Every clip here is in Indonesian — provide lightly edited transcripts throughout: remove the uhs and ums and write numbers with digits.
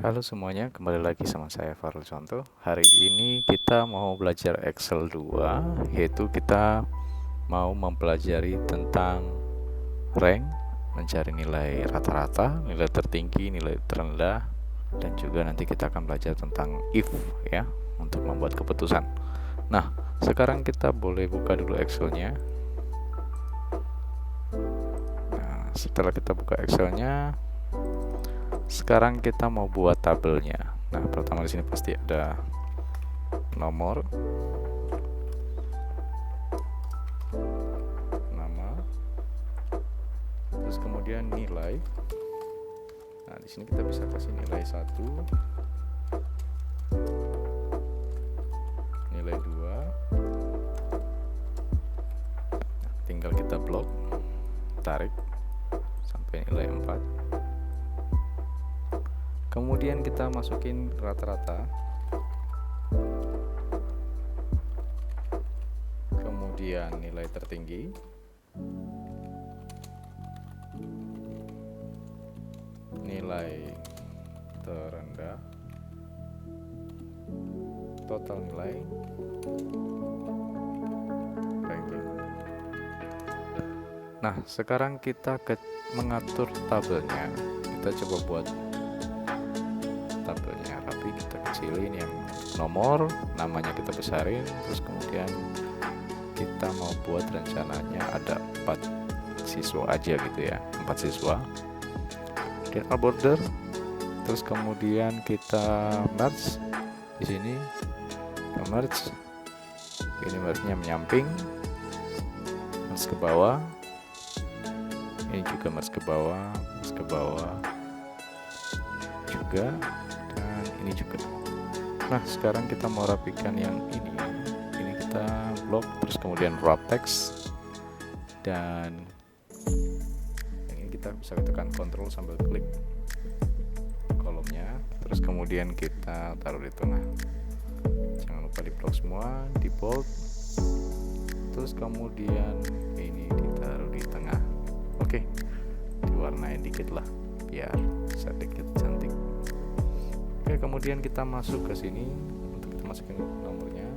Halo semuanya, kembali lagi sama saya Farul Conto. Hari ini kita mau belajar Excel 2, yaitu kita mau mempelajari tentang rank, mencari nilai rata-rata, nilai tertinggi, nilai terendah, dan juga nanti kita akan belajar tentang if ya, untuk membuat keputusan. Nah, sekarang kita boleh buka dulu Excelnya. Nah, setelah kita buka Excelnya, sekarang kita mau buat tabelnya. Nah, pertama di sini pasti ada nomor, nama, terus kemudian nilai. Nah, di sini kita bisa kasih nilai 1, nilai 2. Nah, tinggal kita blok, tarik sampai nilai 4. Kemudian kita masukin rata-rata. Kemudian nilai tertinggi. Nilai terendah. Total nilai. Ranking. Nah, sekarang kita mengatur tabelnya. Kita coba buat tabelnya rapi, kita kecilin yang nomor, namanya kita besarin, terus kemudian kita mau buat rencananya ada 4 siswa aja gitu ya, 4 siswa. Kemudian all border, terus kemudian kita merge di sini, kita merge, ini merge-nya menyamping, merge ke bawah, ini juga merge ke bawah juga, dan ini juga. Nah, sekarang kita mau rapikan yang ini kita blok, terus kemudian wrap text, dan yang ini kita bisa tekan Ctrl sambil klik kolomnya, terus kemudian kita taruh di tengah. Jangan lupa di blok semua, di bold, terus kemudian ini ditaruh di tengah. Oke, diwarnain dikit lah biar sedikit cantik. Oke, kemudian kita masuk ke sini untuk kita masukin nomornya.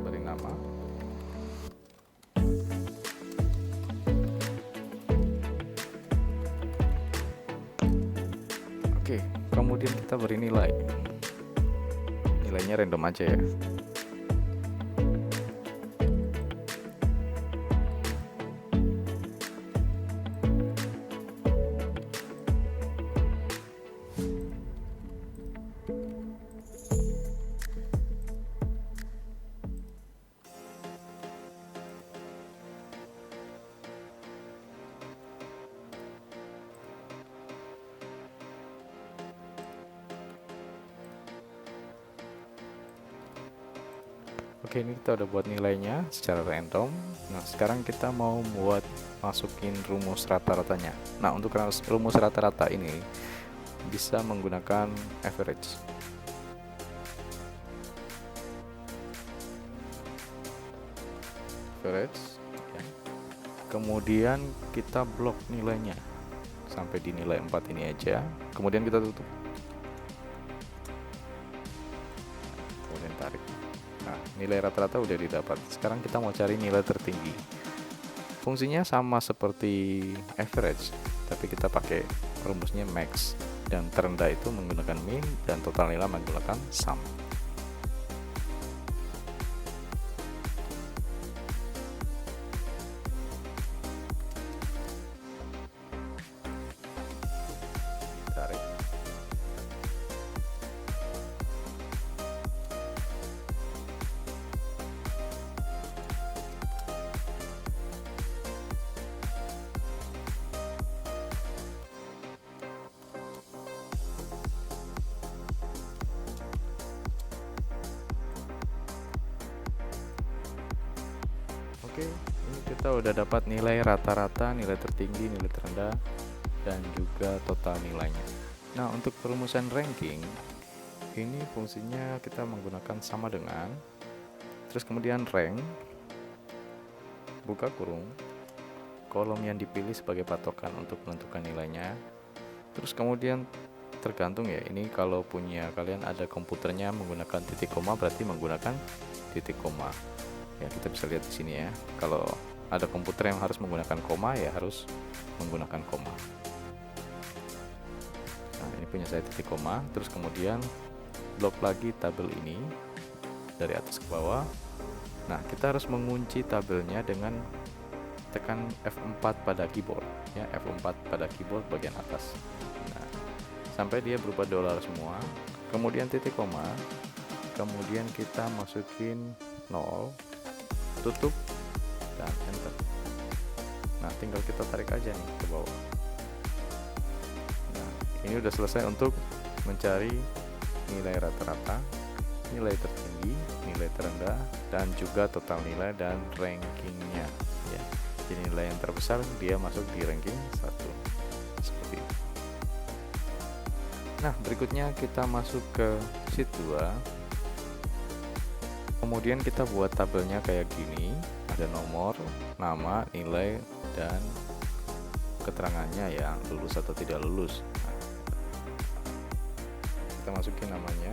Beri nama. Oke, kemudian kita beri nilai. Nilainya random aja ya. Oke, ini kita udah buat nilainya secara random. Nah, sekarang kita mau buat masukin rumus rata-ratanya. Nah, untuk rumus rata-rata ini bisa menggunakan average. Average ya. Kemudian kita blok nilainya sampai di nilai 4 ini aja. Kemudian kita tutup. Kemudian tarik. Nah, nilai rata-rata udah didapat. Sekarang kita mau cari nilai tertinggi. Fungsinya sama seperti average, tapi kita pakai rumusnya max, dan terendah itu menggunakan min, dan total nilai menggunakan sum. Tarik. Oke, ini kita udah dapat nilai rata-rata, nilai tertinggi, nilai terendah, dan juga total nilainya. Nah, untuk perumusan ranking, ini fungsinya kita menggunakan sama dengan, terus kemudian rank, buka kurung, kolom yang dipilih sebagai patokan untuk menentukan nilainya. Terus kemudian tergantung ya, ini kalau punya kalian ada komputernya menggunakan titik koma berarti menggunakan titik koma ya. Kita bisa lihat di sini ya, kalau ada komputer yang harus menggunakan koma ya harus menggunakan koma. Nah, ini punya saya titik koma. Terus kemudian blok lagi tabel ini dari atas ke bawah. Nah, kita harus mengunci tabelnya dengan tekan F4 pada keyboard ya, F4 pada keyboard bagian atas. Nah, sampai dia berubah dolar semua, kemudian titik koma, kemudian kita masukin 0, tutup dan enter. Nah, tinggal kita tarik aja nih ke bawah. Nah, ini udah selesai untuk mencari nilai rata-rata, nilai tertinggi, nilai terendah, dan juga total nilai dan rankingnya ya. Jadi nilai yang terbesar dia masuk di ranking 1 seperti itu. Nah, berikutnya kita masuk ke sheet 2. Kemudian kita buat tabelnya kayak gini, ada nomor, nama, nilai, dan keterangannya yang lulus atau tidak lulus. Nah, kita masukin namanya.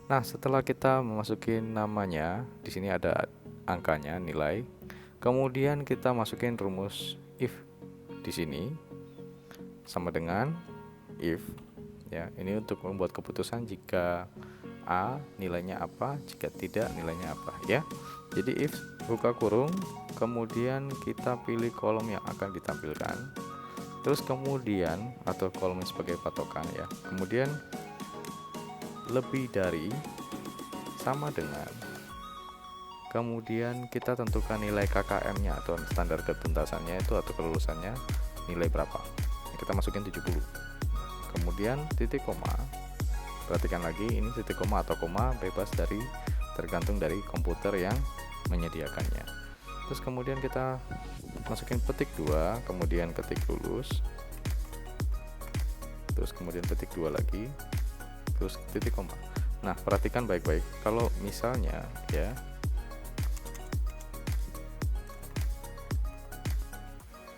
Nah, setelah kita memasukin namanya, di sini ada angkanya, nilai. Kemudian kita masukin rumus if di sini sama dengan if ya. Ini untuk membuat keputusan jika A nilainya apa, jika tidak nilainya apa ya. Jadi if buka kurung, kemudian kita pilih kolom yang akan ditampilkan. Terus kemudian atau kolom sebagai patokan ya. Kemudian lebih dari sama dengan, kemudian kita tentukan nilai KKM-nya atau standar ketuntasannya itu atau kelulusannya nilai berapa. Kita masukin 70. Kemudian titik koma. Perhatikan lagi, ini titik koma atau koma bebas dari, tergantung dari komputer yang menyediakannya. Terus kemudian kita masukin petik 2, kemudian ketik lulus. Terus kemudian petik 2 lagi. Terus titik koma. Nah, perhatikan baik-baik. Kalau misalnya ya,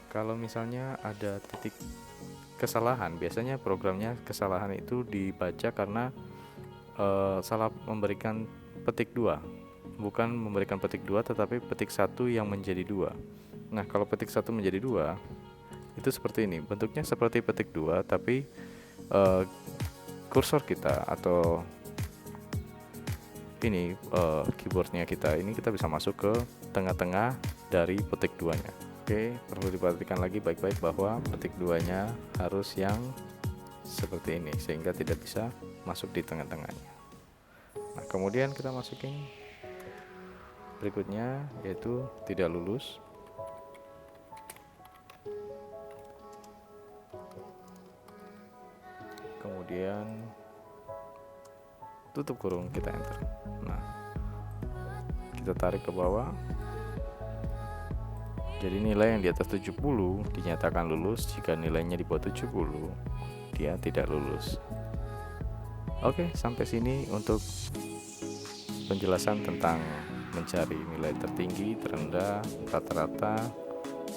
kalau misalnya ada titik kesalahan, biasanya programnya kesalahan itu dibaca karena salah memberikan petik 2. Bukan memberikan petik 2 tetapi petik 1 yang menjadi 2. Nah, kalau petik 1 menjadi 2 itu seperti ini. Bentuknya seperti petik 2 tapi kursor kita atau ini keyboardnya kita ini kita bisa masuk ke tengah-tengah dari petik 2 nya. Oke, perlu diperhatikan lagi baik-baik bahwa petik 2 nya harus yang seperti ini sehingga tidak bisa masuk di tengah-tengahnya. Nah, kemudian kita masukin berikutnya yaitu tidak lulus. Kemudian tutup kurung, kita enter. Nah, kita tarik ke bawah. Jadi nilai yang di atas 70 dinyatakan lulus, jika nilainya di bawah 70 dia tidak lulus. Oke, sampai sini untuk penjelasan tentang mencari nilai tertinggi, terendah, rata-rata,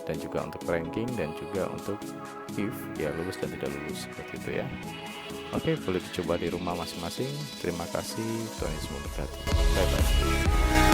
dan juga untuk ranking, dan juga untuk if ya lulus dan tidak lulus, seperti itu ya. Oke, boleh dicoba di rumah masing-masing. Terima kasih, Tuhan Yesus memberkati. Bye bye.